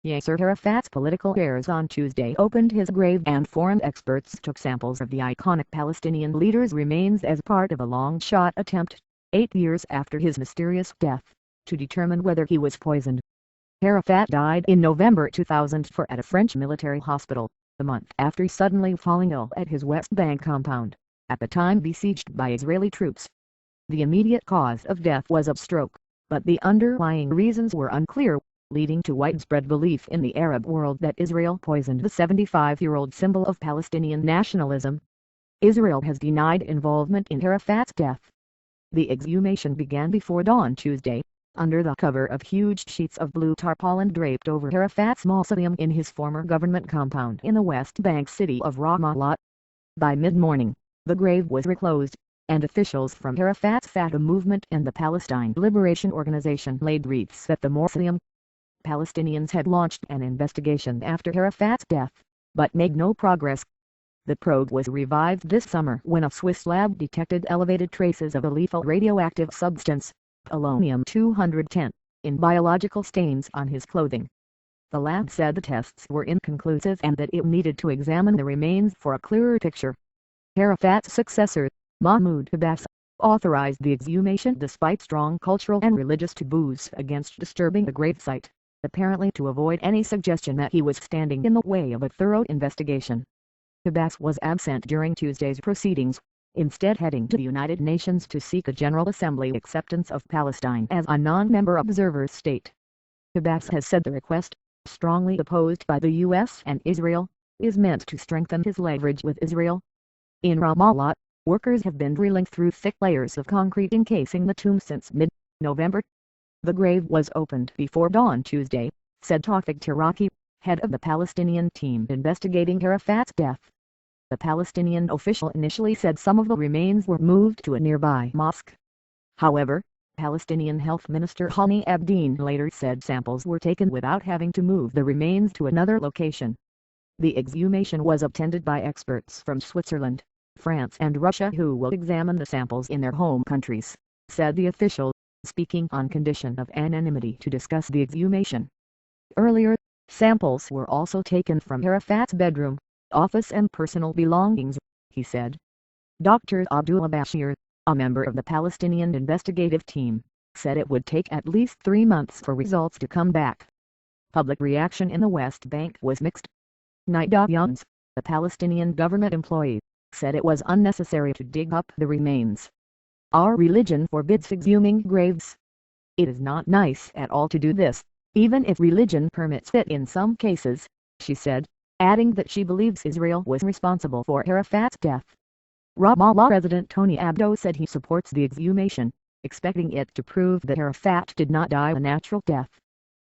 Yasser Arafat's political heirs on Tuesday opened his grave, and foreign experts took samples of the iconic Palestinian leader's remains as part of a long-shot attempt, 8 years after his mysterious death, to determine whether he was poisoned. Arafat died in November 2004 at a French military hospital, a month after suddenly falling ill at his West Bank compound, at the time besieged by Israeli troops. The immediate cause of death was a stroke, but the underlying reasons were unclear, leading to widespread belief in the Arab world that Israel poisoned the 75-year-old symbol of Palestinian nationalism. Israel has denied involvement in Arafat's death. The exhumation began before dawn Tuesday, under the cover of huge sheets of blue tarpaulin draped over Arafat's mausoleum in his former government compound in the West Bank city of Ramallah. By mid-morning, the grave was reclosed, and officials from Arafat's Fatah movement and the Palestine Liberation Organization laid wreaths at the mausoleum. Palestinians had launched an investigation after Arafat's death, but made no progress. The probe was revived this summer when a Swiss lab detected elevated traces of a lethal radioactive substance, polonium-210, in biological stains on his clothing. The lab said the tests were inconclusive and that it needed to examine the remains for a clearer picture. Arafat's successor, Mahmoud Abbas, authorized the exhumation despite strong cultural and religious taboos against disturbing the gravesite, apparently to avoid any suggestion that he was standing in the way of a thorough investigation. Abbas was absent during Tuesday's proceedings, instead heading to the United Nations to seek a General Assembly acceptance of Palestine as a non-member observer state. Abbas has said the request, strongly opposed by the U.S. and Israel, is meant to strengthen his leverage with Israel. In Ramallah, workers have been drilling through thick layers of concrete encasing the tomb since mid-November. The grave was opened before dawn Tuesday, said Tawfiq Taraki, head of the Palestinian team investigating Arafat's death. The Palestinian official initially said some of the remains were moved to a nearby mosque. However, Palestinian Health Minister Hani Abdin later said samples were taken without having to move the remains to another location. The exhumation was attended by experts from Switzerland, France and Russia who will examine the samples in their home countries, said the official, speaking on condition of anonymity to discuss the exhumation. Earlier, samples were also taken from Arafat's bedroom, office and personal belongings, he said. Dr. Abdullah Bashir, a member of the Palestinian investigative team, said it would take at least 3 months for results to come back. Public reaction in the West Bank was mixed. Nida Younes, a Palestinian government employee, said it was unnecessary to dig up the remains. Our religion forbids exhuming graves. It is not nice at all to do this, even if religion permits it in some cases, she said, adding that she believes Israel was responsible for Arafat's death. Ramallah President Tony Abdo said he supports the exhumation, expecting it to prove that Arafat did not die a natural death.